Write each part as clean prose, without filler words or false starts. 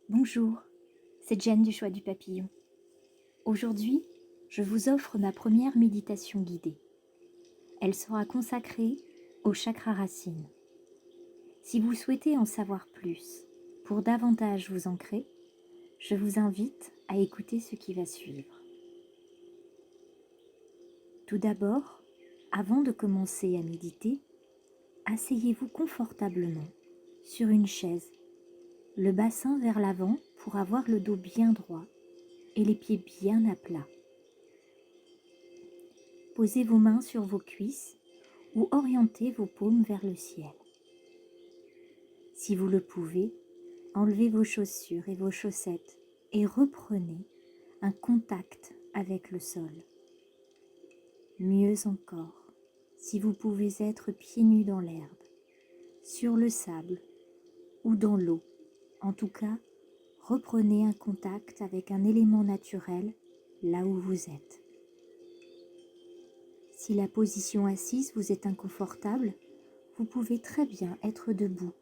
Bonjour, c'est Jeanne du Choix du Papillon. Aujourd'hui, je vous offre ma première méditation guidée. Elle sera consacrée au chakra racine. Si vous souhaitez en savoir plus, pour davantage vous ancrer, je vous invite à écouter ce qui va suivre. Tout d'abord, avant de commencer à méditer, asseyez-vous confortablement sur une chaise, le bassin vers l'avant pour avoir le dos bien droit et les pieds bien à plat. Posez vos mains sur vos cuisses ou orientez vos paumes vers le ciel. Si vous le pouvez, enlevez vos chaussures et vos chaussettes et reprenez un contact avec le sol. Mieux encore, si vous pouvez être pieds nus dans l'herbe, sur le sable ou dans l'eau, en tout cas, reprenez un contact avec un élément naturel là où vous êtes. Si la position assise vous est inconfortable, vous pouvez très bien être debout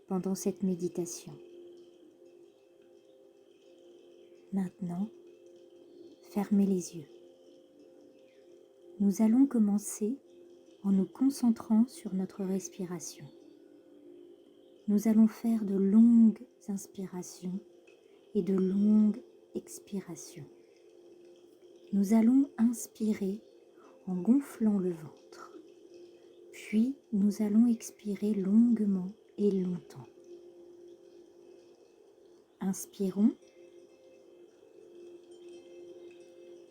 pendant cette méditation. Maintenant, fermez les yeux. Nous allons commencer en nous concentrant sur notre respiration. Nous allons faire de longues inspirations et de longues expirations. Nous allons inspirer en gonflant le ventre. Puis, nous allons expirer longuement et longtemps. Inspirons.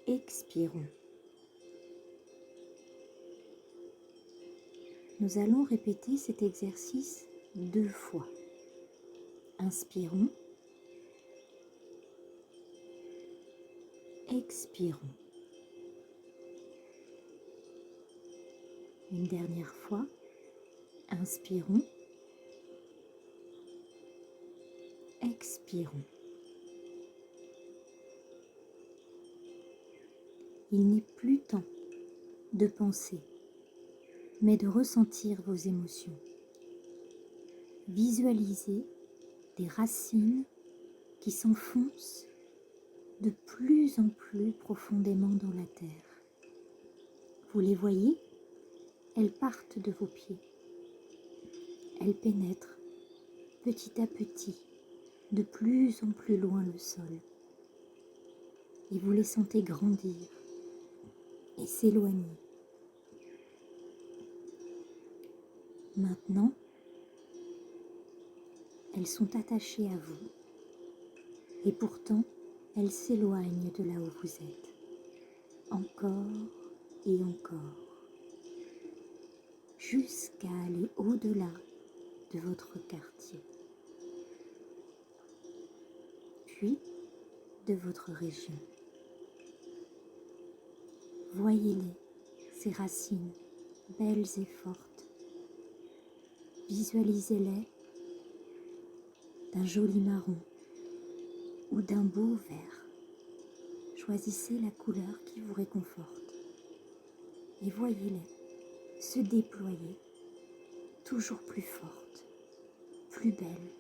Expirons. Nous allons répéter cet exercice 2 fois. Inspirons. Expirons. Une dernière fois. Inspirons. Expirons. Il n'est plus temps de penser, mais de ressentir vos émotions. Visualisez des racines qui s'enfoncent de plus en plus profondément dans la terre. Vous les voyez? Elles partent de vos pieds. Elles pénètrent petit à petit de plus en plus loin le sol. Et vous les sentez grandir et s'éloigner. Maintenant, elles sont attachées à vous. Et pourtant, elles s'éloignent de là où vous êtes. Encore et encore. Jusqu'à aller au-delà de votre quartier. Puis, de votre région. Voyez-les, ces racines, belles et fortes. Visualisez-les d'un joli marron ou d'un beau vert. Choisissez la couleur qui vous réconforte et voyez-les se déployer toujours plus fortes, plus belles,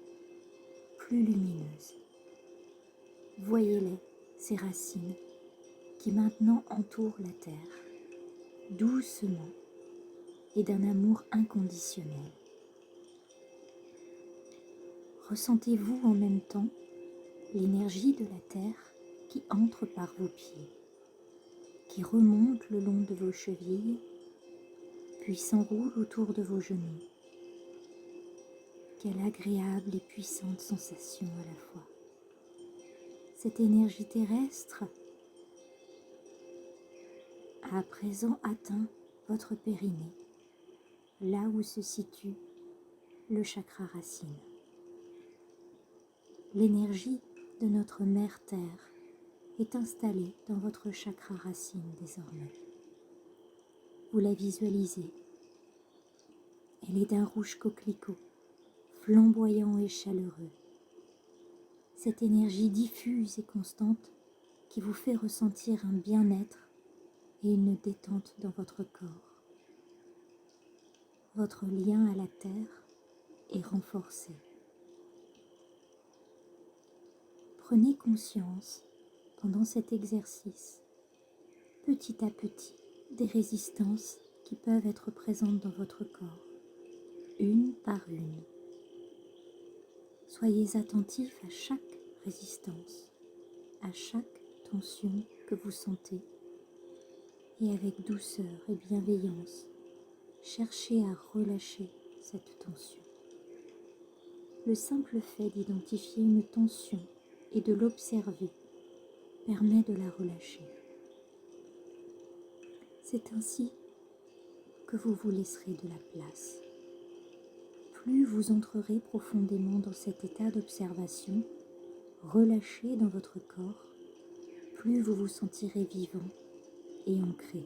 plus lumineuses. Voyez-les, ces racines qui maintenant entourent la terre, doucement et d'un amour inconditionnel. Ressentez-vous en même temps l'énergie de la terre qui entre par vos pieds, qui remonte le long de vos chevilles, puis s'enroule autour de vos genoux. Quelle agréable et puissante sensation à la fois. Cette énergie terrestre a à présent atteint votre périnée, là où se situe le chakra racine. L'énergie de notre mère Terre est installée dans votre chakra racine désormais. Vous la visualisez. Elle est d'un rouge coquelicot, flamboyant et chaleureux. Cette énergie diffuse et constante qui vous fait ressentir un bien-être et une détente dans votre corps. Votre lien à la terre est renforcé. Prenez conscience, pendant cet exercice, petit à petit, des résistances qui peuvent être présentes dans votre corps, une par une. Soyez attentif à chaque résistance, à chaque tension que vous sentez, et avec douceur et bienveillance, cherchez à relâcher cette tension. Le simple fait d'identifier une tension et de l'observer permet de la relâcher. C'est ainsi que vous vous laisserez de la place. Plus vous entrerez profondément dans cet état d'observation, relâché dans votre corps, plus vous vous sentirez vivant et ancré.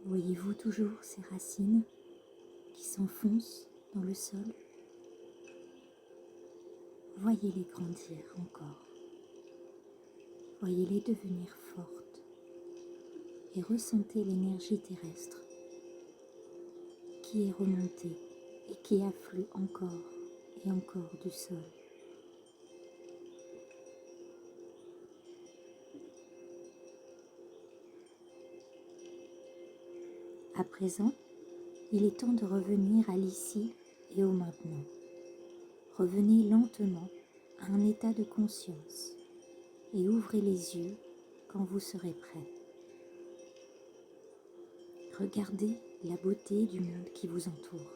Voyez-vous toujours ces racines qui s'enfoncent dans le sol? Voyez-les grandir encore. Voyez-les devenir fortes et ressentez l'énergie terrestre qui est remontée et qui afflue encore et encore du sol. À présent, il est temps de revenir à l'ici et au maintenant. Revenez lentement à un état de conscience et ouvrez les yeux quand vous serez prêt. Regardez la beauté du monde qui vous entoure.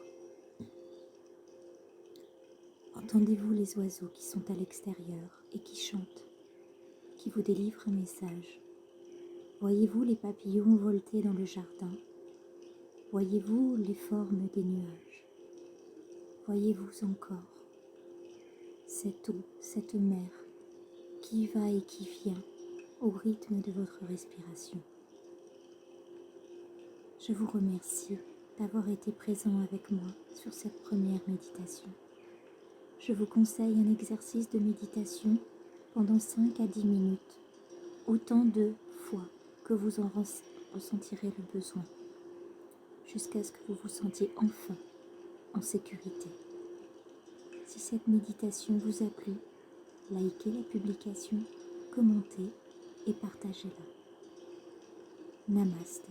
Entendez-vous les oiseaux qui sont à l'extérieur et qui chantent, qui vous délivrent un message? Voyez-vous les papillons volter dans le jardin? Voyez-vous les formes des nuages? Voyez-vous encore cette eau, cette mer qui va et qui vient au rythme de votre respiration? Je vous remercie d'avoir été présent avec moi sur cette première méditation. Je vous conseille un exercice de méditation pendant 5 à 10 minutes, autant de fois que vous en ressentirez le besoin, jusqu'à ce que vous vous sentiez enfin en sécurité. Si cette méditation vous a plu, likez la publication, commentez et partagez-la. Namaste.